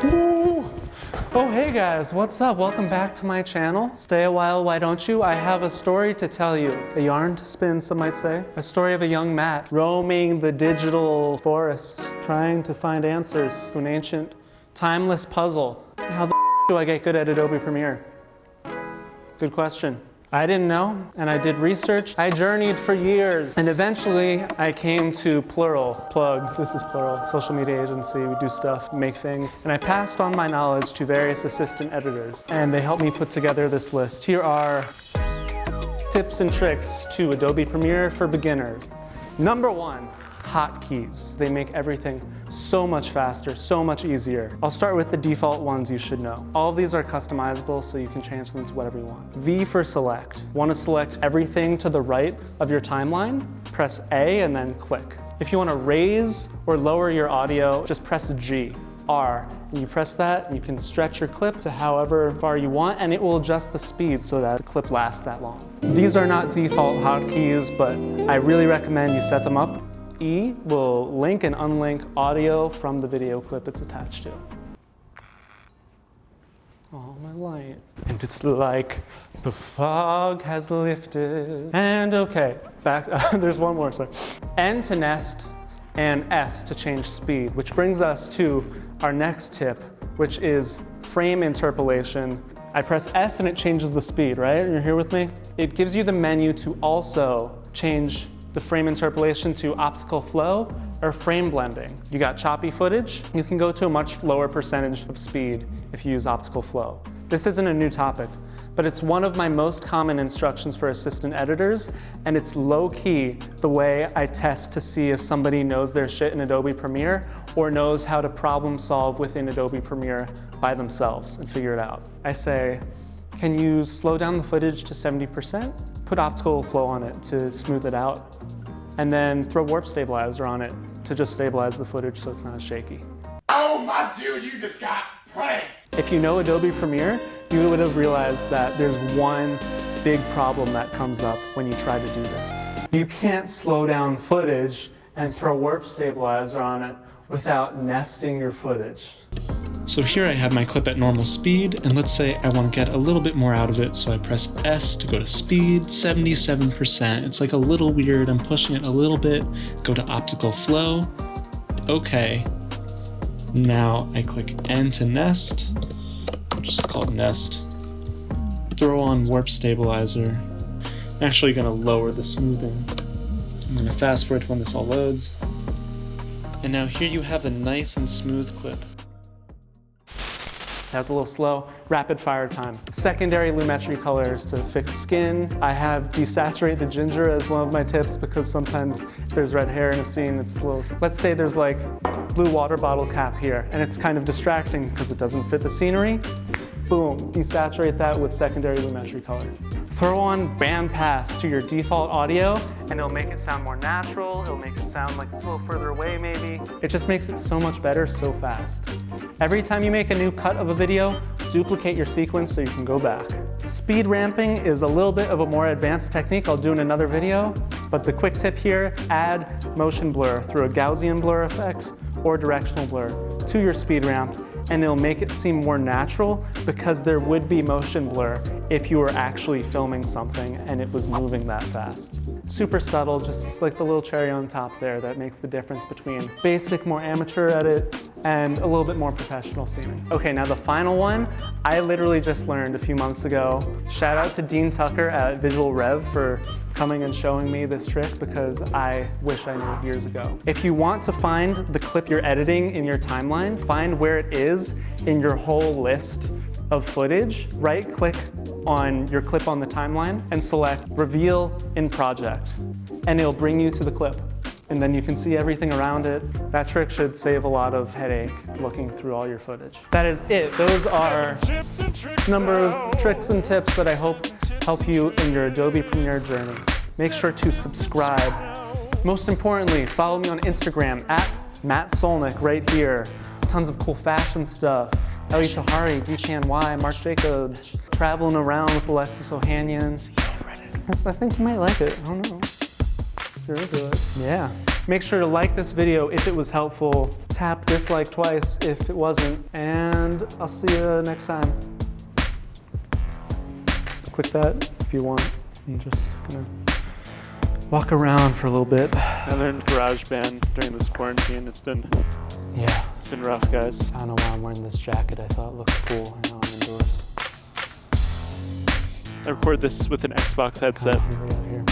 Ooh. Oh, hey guys, what's up? Welcome back to my channel. Stay a while, why don't you? I have a story to tell you. A yarn to spin, some might say. A story of a young Matt roaming the digital forest, trying to find answers to an ancient, timeless puzzle. How the do I get good at Adobe Premiere? Good question. I didn't know, and I did research. I journeyed for years, and eventually I came to Plural. Plug, this is Plural, social media agency. We do stuff, make things. And I passed on my knowledge to various assistant editors, and they helped me put together this list. Here are tips and tricks to Adobe Premiere for beginners. Number 1, hotkeys. They make everything so much faster, so much easier. I'll start with the default ones you should know. All of these are customizable, so you can change them to whatever you want. V for select. Want to select everything to the right of your timeline? Press A and then click. If you want to raise or lower your audio, just press G. R, and you press that, and you can stretch your clip to however far you want, and it will adjust the speed so that the clip lasts that long. These are not default hotkeys, but I really recommend you set them up. E will link and unlink audio from the video clip it's attached to. Oh, my light. And it's like the fog has lifted. And okay, back, there's one more, sorry. N to nest and S to change speed, which brings us to our next tip, which is frame interpolation. I press S and it changes the speed, right? You're here with me? It gives you the menu to also change the frame interpolation to optical flow or frame blending. You got choppy footage, you can go to a much lower percentage of speed if you use optical flow. This isn't a new topic, but it's one of my most common instructions for assistant editors, and it's low-key the way I test to see if somebody knows their shit in Adobe Premiere or knows how to problem solve within Adobe Premiere by themselves and figure it out. I say, can you slow down the footage to 70%? Put optical flow on it to smooth it out, and then throw warp stabilizer on it to just stabilize the footage so it's not as shaky. Oh my dude, you just got pranked! If you know Adobe Premiere, you would have realized that there's one big problem that comes up when you try to do this. You can't slow down footage and throw warp stabilizer on it without nesting your footage. So here I have my clip at normal speed, and let's say I want to get a little bit more out of it, so I press S to go to speed, 77%. It's like a little weird, I'm pushing it a little bit, go to optical flow, okay. Now I click N to nest, I'll just call it nest, throw on warp stabilizer. I'm actually going to lower the smoothing. I'm going to fast forward when this all loads. And now here you have a nice and smooth clip. Has a little slow, rapid fire time. Secondary Lumetri colors to fix skin. I have desaturate the ginger as one of my tips because sometimes if there's red hair in a scene, it's a little, let's say there's like blue water bottle cap here and it's kind of distracting because it doesn't fit the scenery. Boom, desaturate that with secondary Lumetri color. Throw on Bandpass to your default audio and it'll make it sound more natural, it'll make it sound like it's a little further away maybe. It just makes it so much better so fast. Every time you make a new cut of a video, duplicate your sequence so you can go back. Speed ramping is a little bit of a more advanced technique I'll do in another video, but the quick tip here, add motion blur through a Gaussian blur effect or directional blur to your speed ramp, and it'll make it seem more natural because there would be motion blur if you were actually filming something and it was moving that fast. Super subtle, just like the little cherry on top there that makes the difference between basic, more amateur edit and a little bit more professional seeming. Okay, now the final one, I literally just learned a few months ago. Shout out to Dean Tucker at Visual Rev for coming and showing me this trick because I wish I knew it years ago. If you want to find the clip you're editing in your timeline, find where it is in your whole list of footage, right-click on your clip on the timeline and select Reveal in Project, and it'll bring you to the clip. And then you can see everything around it. That trick should save a lot of headache looking through all your footage. That is it. Those are a number of tricks and tips that I hope help you in your Adobe Premiere journey. Make sure to subscribe. Most importantly, follow me on Instagram at Matt Solnick right here. Tons of cool fashion stuff. Ellie Tahari, DKNY, Mark Jacobs, traveling around with Alexis Ohanian. I think you might like it. I don't know. You're into it. Yeah. Make sure to like this video if it was helpful. Tap dislike twice if it wasn't. And I'll see you next time. Click that if you want. I'm just gonna walk around for a little bit. I learned GarageBand during this quarantine. It's been rough, guys. I don't know why I'm wearing this jacket. I thought it looked cool. I know I'm indoors. I record this with an Xbox headset. Here we go, here.